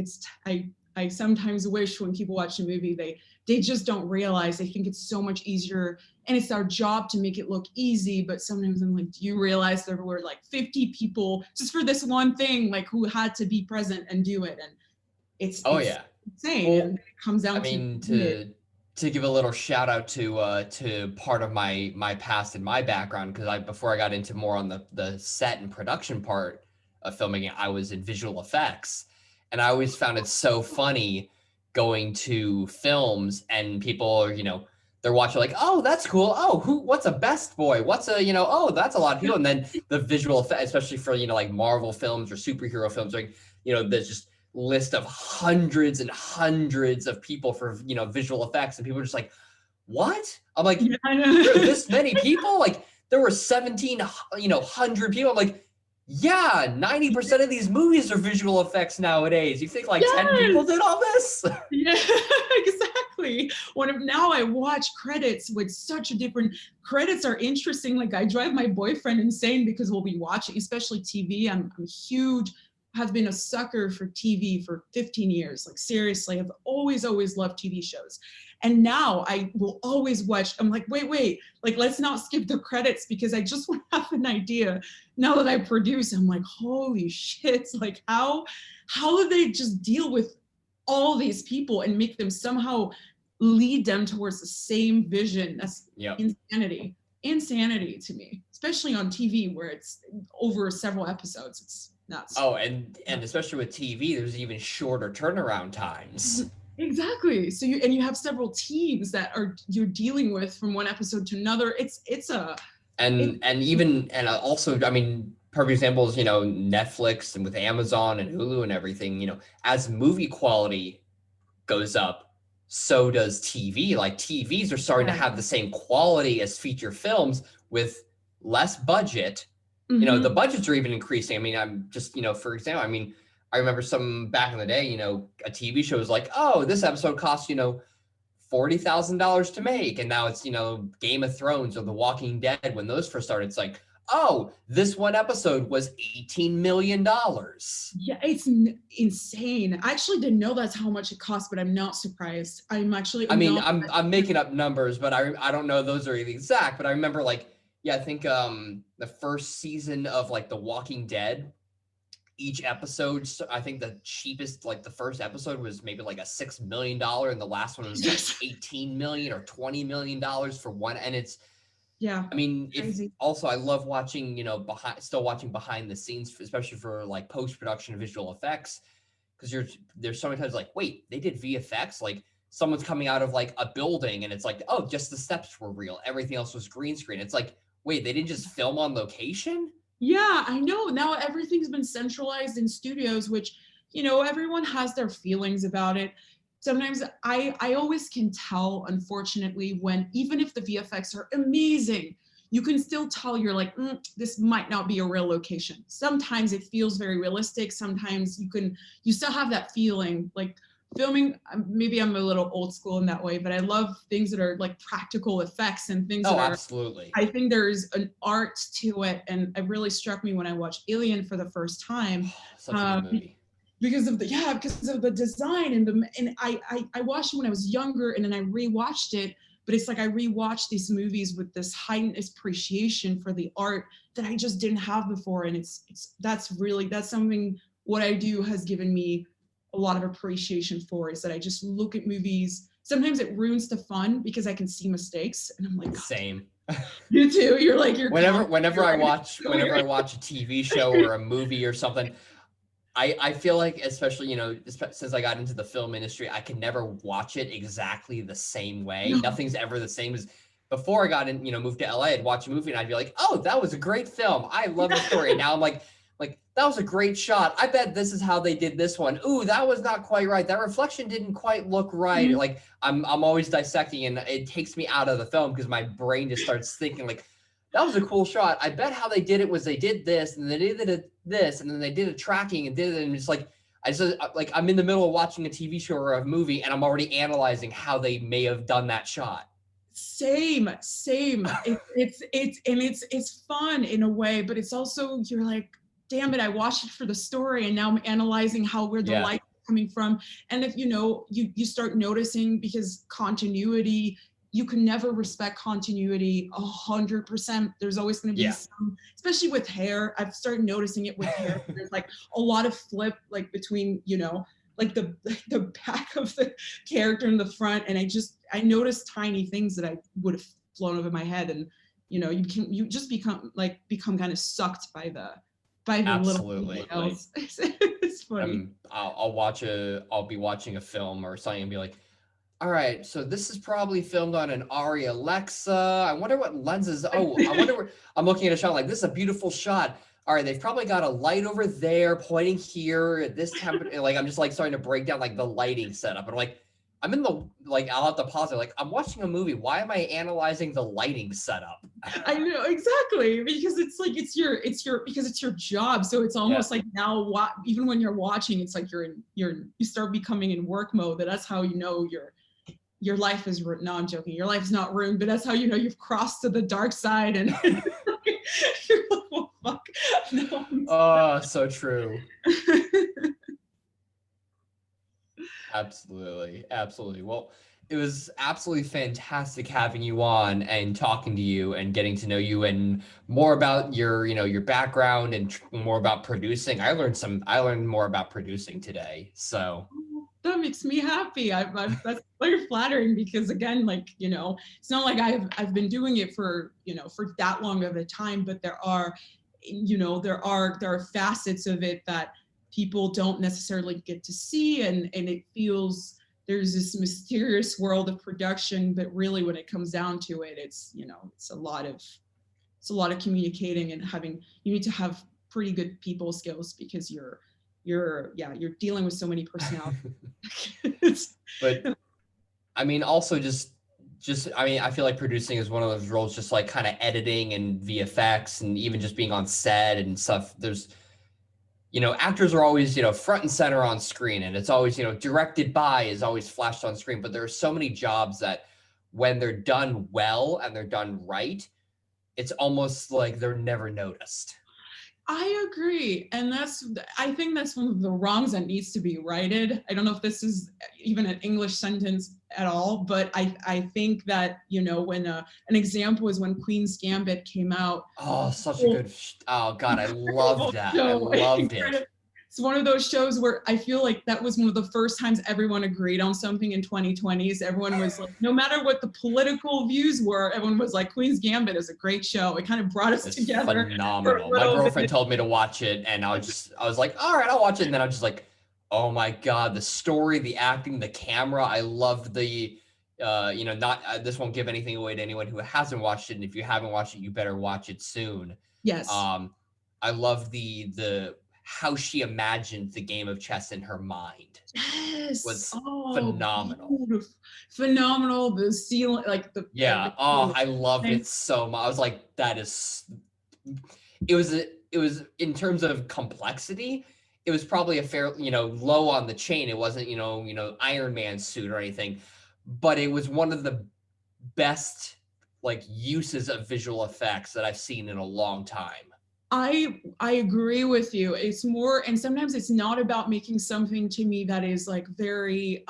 I sometimes wish when people watch a movie, they just don't realize. They think it's so much easier, and it's our job to make it look easy. But sometimes I'm like, do you realize there were like 50 people just for this one thing, like who had to be present and do it? And it's insane. Well, and it comes down to give a little shout out to part of my past and my background, because before I got into more on the set and production part of filming, I was in visual effects. And I always found it so funny going to films and people are, they're watching like, oh, that's cool. Oh, what's a best boy? What's oh, that's a lot of people. And then the visual effect, especially for, like Marvel films or superhero films, like, there's just list of hundreds and hundreds of people for, visual effects. And people are just like, what? I'm like, there are this many people? Like there were 1,700 people. I'm like, yeah, 90% of these movies are visual effects nowadays. You think like 10 people did all this? Yeah, exactly. Now I watch credits with such a different, credits are interesting. Like I drive my boyfriend insane because we'll be watching, especially TV. I'm huge, have been a sucker for TV for 15 years. Like seriously, I've always loved TV shows. And now I will always watch, I'm like, wait, like let's not skip the credits, because I just want to have an idea. Now that I produce, I'm like, holy shit, like how do they just deal with all these people and make them somehow lead them towards the same vision? That's insanity to me, especially on TV where it's over several episodes. It's nuts. Oh, and especially with TV, there's even shorter turnaround times. Exactly. So you have several teams that you're dealing with from one episode to another. Also, perfect examples, Netflix and with Amazon and Hulu and everything, as movie quality goes up, so does TV. Like TVs are starting to have the same quality as feature films with less budget. Mm-hmm. The budgets are even increasing. I'm just, for example, I remember some back in the day, a TV show was like, oh, this episode costs, $40,000 to make. And now it's, Game of Thrones or The Walking Dead. When those first started, it's like, oh, this one episode was $18 million. Yeah, it's insane. I actually didn't know that's how much it cost, but I'm not surprised. I'm making up numbers, but I don't know those are exact. But I remember I think the first season of like The Walking Dead, each episode, I think the cheapest, like the first episode was maybe like a $6 million, and the last one was like 18 million or $20 million for one. And it's, I love watching, watching behind the scenes, especially for like post-production and visual effects, because there's so many times like, wait, they did VFX, like someone's coming out of like a building and it's like, oh, just the steps were real, everything else was green screen. It's like, wait, they didn't just film on location? Yeah, I know. Now everything's been centralized in studios, which, everyone has their feelings about it. Sometimes I always can tell, unfortunately, when even if the VFX are amazing, you can still tell you're like, this might not be a real location. Sometimes it feels very realistic. Sometimes you still have that feeling like, filming, maybe I'm a little old school in that way, but I love things that are like practical effects and things that are, absolutely. I think there's an art to it. And it really struck me when I watched Alien for the first time. Such a good movie. Because of the design and I watched it when I was younger, and then I rewatched it. But it's like I rewatched these movies with this heightened appreciation for the art that I just didn't have before. And that's something what I do has given me a lot of appreciation for, is that I just look at movies. Sometimes it ruins the fun because I can see mistakes, and I'm like, same. You too. Whenever I watch a TV show or a movie or something, I feel like, especially, since I got into the film industry, I can never watch it exactly the same way. No. Nothing's ever the same as before I got in, moved to LA. I'd watch a movie and I'd be like, oh, that was a great film. I love the story. And now I'm like, that was a great shot. I bet this is how they did this one. Ooh, that was not quite right. That reflection didn't quite look right. Mm-hmm. Like I'm always dissecting, and it takes me out of the film because my brain just starts thinking like, that was a cool shot. I bet how they did it was they did this, and then they did this, and then they did a tracking and did it. And it's like, I'm in the middle of watching a TV show or a movie, and I'm already analyzing how they may have done that shot. Same. It's fun in a way, but it's also, you're like, damn it, I watched it for the story, and now I'm analyzing where the light is coming from. And if you start noticing, because continuity, you can never respect continuity 100%. There's always going to be some, especially with hair. I've started noticing it with hair. There's like a lot of flip, like between, like the back of the character and the front. And I noticed tiny things that I would have flown over my head. And, you just become kind of sucked by the Absolutely. Little details. It's funny. I'll be watching a film or something and be like, all right, so this is probably filmed on an Arri Alexa. I wonder what lenses. Oh, I wonder where. I'm looking at a shot like, this is a beautiful shot. All right, they've probably got a light over there pointing here at this temperature. Like, I'm just like starting to break down like the lighting setup. And like, I'm in the, like, I'll have to pause it. Like, I'm watching a movie. Why am I analyzing the lighting setup? I know, exactly. Because it's like, because it's your job. So it's almost like now, even when you're watching, it's like you start becoming in work mode. That's how your life is ruined. No, I'm joking. Your life's not ruined, but that's how you've crossed to the dark side, and you're like, oh, fuck. No. Oh, so true. Absolutely. Well, it was absolutely fantastic having you on and talking to you and getting to know you and more about your background and more about producing. I learned more about producing today. So that makes me happy. That's very flattering, because again, it's not like I've been doing it for that long of a time, but there are facets of it that people don't necessarily get to see, and it feels there's this mysterious world of production, but really when it comes down to it, it's a lot of communicating, and you need to have pretty good people skills, because you're dealing with so many personalities. But I mean, also I feel like producing is one of those roles, just like kind of editing and VFX and even just being on set and stuff. There's, actors are always, front and center on screen, and it's always, directed by is always flashed on screen. But there are so many jobs that when they're done well and they're done right, it's almost like they're never noticed. I agree. And I think that's one of the wrongs that needs to be righted. I don't know if this is even an English sentence at all, but I think that, when an example is when Queen's Gambit came out. Oh, such a good, oh God, I loved that. I loved it. It's one of those shows where I feel like that was one of the first times everyone agreed on something in 2020s. Everyone was like, no matter what the political views were, everyone was like, Queen's Gambit is a great show. It kind of brought us together. Phenomenal. My girlfriend told me to watch it, and I was like, all right, I'll watch it. And then I was just like, oh my God, the story, the acting, the camera. I loved the, this won't give anything away to anyone who hasn't watched it. And if you haven't watched it, you better watch it soon. Yes. I love the how she imagined the game of chess in her mind. Yes. Was phenomenal. Beautiful. Phenomenal. The ceiling, like the I loved it so much. I was like, it was in terms of complexity, it was probably a fair, low on the chain. It wasn't, Iron Man suit or anything, but it was one of the best like uses of visual effects that I've seen in a long time. I agree with you. It's more, and sometimes it's not about making something to me that is like very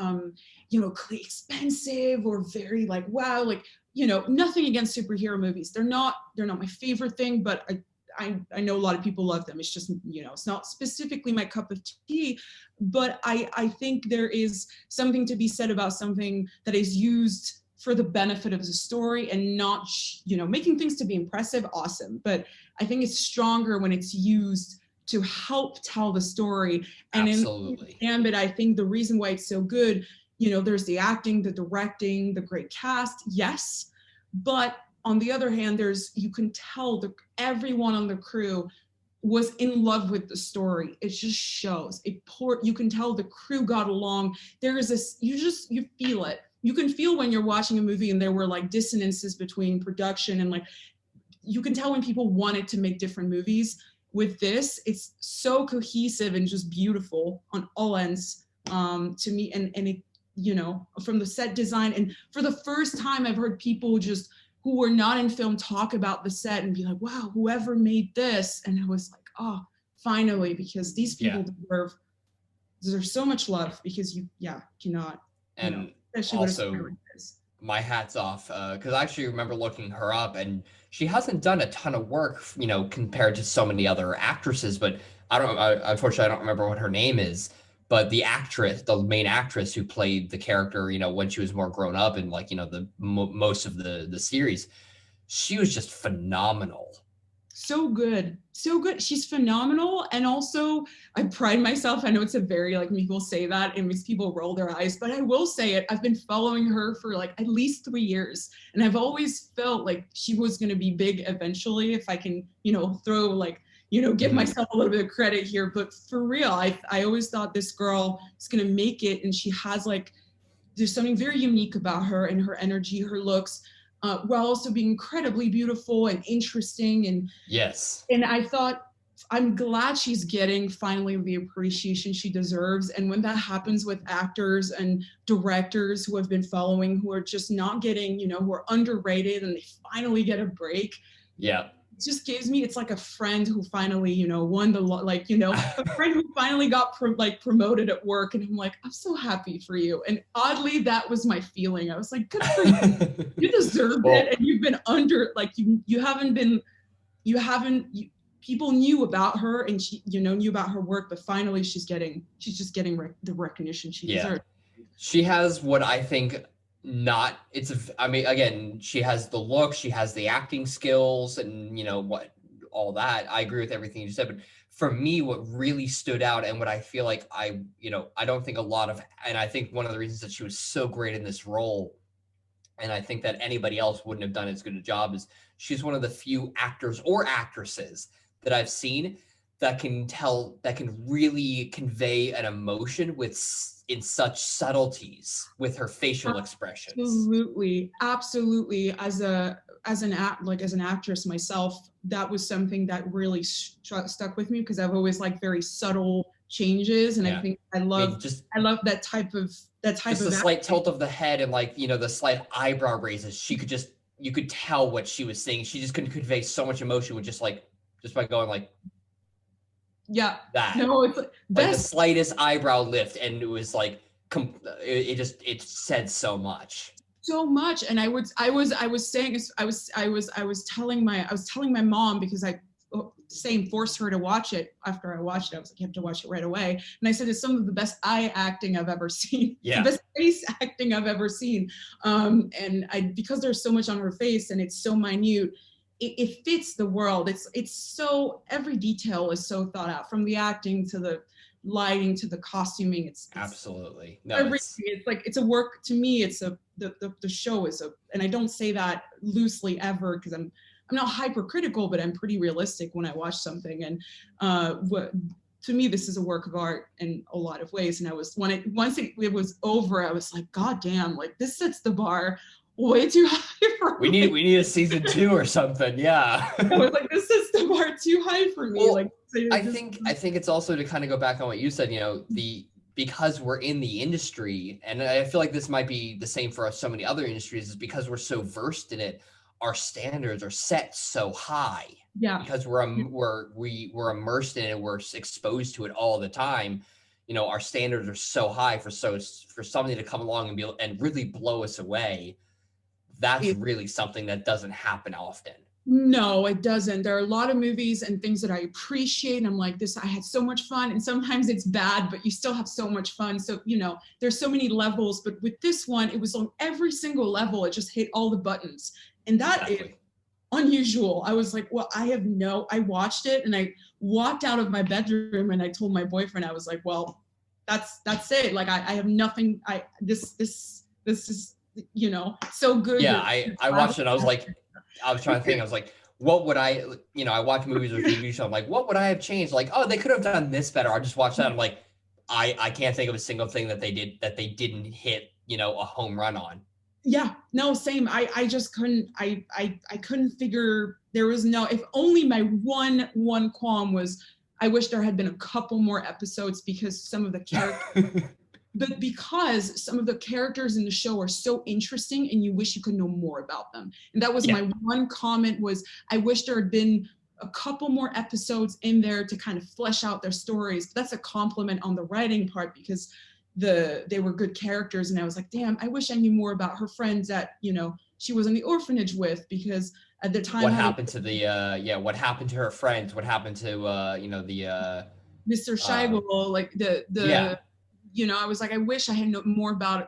expensive or very like wow, like nothing against superhero movies. They're not my favorite thing, but I know a lot of people love them. It's just it's not specifically my cup of tea, but I think there is something to be said about something that is used for the benefit of the story and not, making things to be impressive, awesome. But I think it's stronger when it's used to help tell the story. And Absolutely. in Gambit, I think the reason why it's so good, there's the acting, the directing, the great cast, yes. But on the other hand, you can tell everyone on the crew was in love with the story. It just shows. You can tell the crew got along. There is this, you feel it. You can feel when you're watching a movie and there were like dissonances between production and like, you can tell when people wanted to make different movies. With this, it's so cohesive and just beautiful on all ends to me. And it, from the set design, and for the first time I've heard people just who were not in film talk about the set and be like, wow, whoever made this. And I was like, oh, finally, because these people deserve so much love because you cannot. And also, my hat's off, because I actually remember looking her up, and she hasn't done a ton of work, compared to so many other actresses. But unfortunately, I don't remember what her name is. But the main actress who played the character, when she was more grown up and like, most of the series, she was just phenomenal. So good. She's phenomenal. And also I pride myself. I know it's a very like people say that and makes people roll their eyes, but I will say it. I've been following her for like at least 3 years. And I've always felt like she was going to be big eventually if I can, throw like, give myself a little bit of credit here. But for real, I always thought this girl is going to make it. And she has like, there's something very unique about her and her energy, her looks. While also being incredibly beautiful and interesting. And yes. And I thought, I'm glad she's getting finally the appreciation she deserves. And when that happens with actors and directors who have been following, who are just not getting, who are underrated and they finally get a break. Yeah. It just gives me, it's like a friend who finally, won the, a friend who finally got promoted at work. And I'm like, I'm so happy for you. And oddly, that was my feeling. I was like, good for you. You deserved it. And you've been people knew about her and she, knew about her work, but finally she's just getting the recognition she deserves. She has what I think again, she has the look, she has the acting skills and all that. I agree with everything you said, but for me, what really stood out and what I feel like I don't think and I think one of the reasons that she was so great in this role, and I think that anybody else wouldn't have done as good a job, is she's one of the few actors or actresses that I've seen that can really convey an emotion in such subtleties with her facial expressions. Absolutely. As an actress myself, that was something that really stuck with me because I've always liked very subtle changes, and I think I love that type of the slight tilt of the head and the slight eyebrow raises. You could tell what she was saying. She just couldn't convey so much emotion with just by going that. No, it's like the slightest eyebrow lift, and it was it said so much. And I was telling my mom, because I forced her to watch it. After I watched it, I was like, you have to watch it right away. And I said, it's some of the best eye acting I've ever seen. Yeah. The best face acting I've ever seen. Because there's so much on her face and it's so minute, it fits the world. It's so, every detail is so thought out, from the acting to the lighting to the costuming. It's absolutely it's a work to me. The show is and I don't say that loosely ever, because I'm not hypercritical, but I'm pretty realistic when I watch something. And to me, this is a work of art in a lot of ways. And once it was over, I was like, God damn, this sets the bar way too high for me. We need a season 2 or something. Yeah. I was like, this is the bar too high for me. Well, I think it's also to kind of go back on what you said, because we're in the industry, and I feel like this might be the same for so many other industries, is because we're so versed in it, our standards are set so high. Yeah. Because we're immersed in it, we're exposed to it all the time. Our standards are so high for somebody to come along and really blow us away. That's really something that doesn't happen often. No, it doesn't. There are a lot of movies and things that I appreciate. I'm like, I had so much fun, and sometimes it's bad, but you still have so much fun. So, there's so many levels, but with this one, it was on every single level. It just hit all the buttons. And that is unusual. I was like, well, I watched it and I walked out of my bedroom and I told my boyfriend, I was like, well, that's it. Like, I have nothing. This is, so good. Yeah. I watched it. I was trying to think, I was like, what would I watch movies or TV shows. I'm like, what would I have changed? Like, oh, they could have done this better. I just watched that. I'm like, I can't think of a single thing that they didn't hit, a home run on. Yeah, no, same. I just couldn't, I couldn't figure, there was if only my one qualm was, I wish there had been a couple more episodes because some of the characters, but because some of the characters in the show are so interesting and you wish you could know more about them. And that was my one comment, was I wish there had been a couple more episodes in there to kind of flesh out their stories. But that's a compliment on the writing part, because they were good characters, and I was like, damn, I wish I knew more about her friends that she was in the orphanage with, because at the time, what happened to what happened to her friends, what happened to Mr. Scheibel, like I was like, I wish I had known more about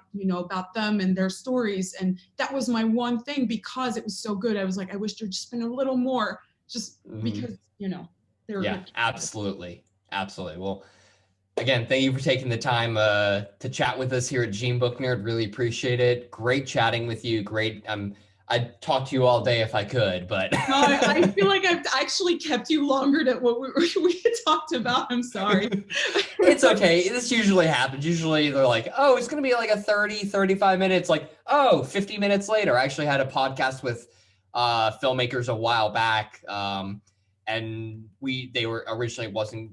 them and their stories. And that was my one thing, because it was so good. I was like, I wish there'd just been a little more, just because they're absolutely. Well, again, thank you for taking the time to chat with us here at JeanBookNerd. Really appreciate it. Great chatting with you. Great. I'd talk to you all day if I could, but I feel like I've actually kept you longer than what we had talked about. I'm sorry. It's okay. This usually happens. Usually they're like, oh, it's going to be like a 30, 35 minutes. Like, oh, 50 minutes later. I actually had a podcast with filmmakers a while back. And they were originally wasn't,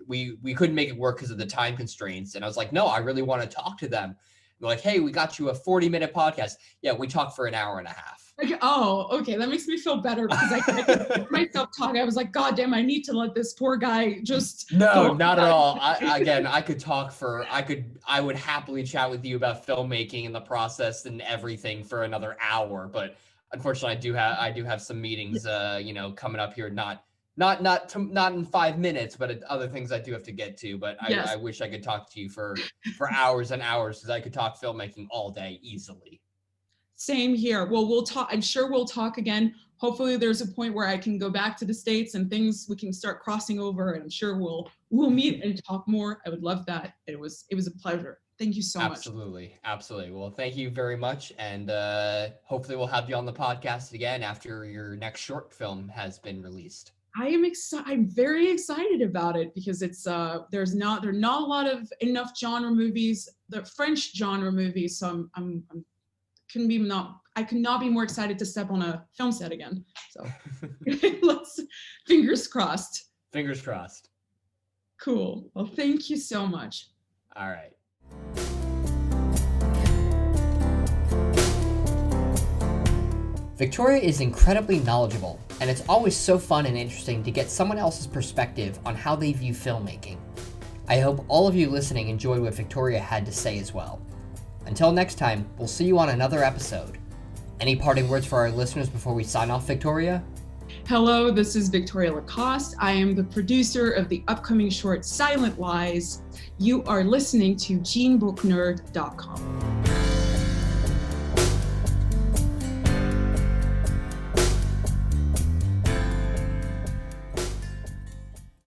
we couldn't make it work because of the time constraints. And I was like, no, I really want to talk to them. They're like, hey, we got you a 40-minute podcast. Yeah, we talked for an hour and a half. Like, oh, okay. That makes me feel better, because I could hear myself talk. I was like, God damn, I need to let this poor guy just. No, not at all. I could talk I would happily chat with you about filmmaking and the process and everything for another hour. But unfortunately, I do have some meetings, coming up here. Not in 5 minutes, but other things I do have to get to. But I wish I could talk to you for hours and hours, because I could talk filmmaking all day easily. Same here. Well, we'll talk. I'm sure we'll talk again. Hopefully there's a point where I can go back to the States and we can start crossing over, and I'm sure we'll meet and talk more. I would love that. It was a pleasure. Thank you so much. Absolutely. Well, thank you very much. And hopefully we'll have you on the podcast again after your next short film has been released. I'm very excited about it, because it's there are not a lot of enough genre movies, the French genre movies. So I could not be more excited to step on a film set again. So fingers crossed. Fingers crossed. Cool. Well, thank you so much. All right. Victoria is incredibly knowledgeable, and it's always so fun and interesting to get someone else's perspective on how they view filmmaking. I hope all of you listening enjoyed what Victoria had to say as well. Until next time, we'll see you on another episode. Any parting words for our listeners before we sign off, Victoria? Hello, this is Victoria Lacoste. I am the producer of the upcoming short Silent Lies. You are listening to JeanBookNerd.com.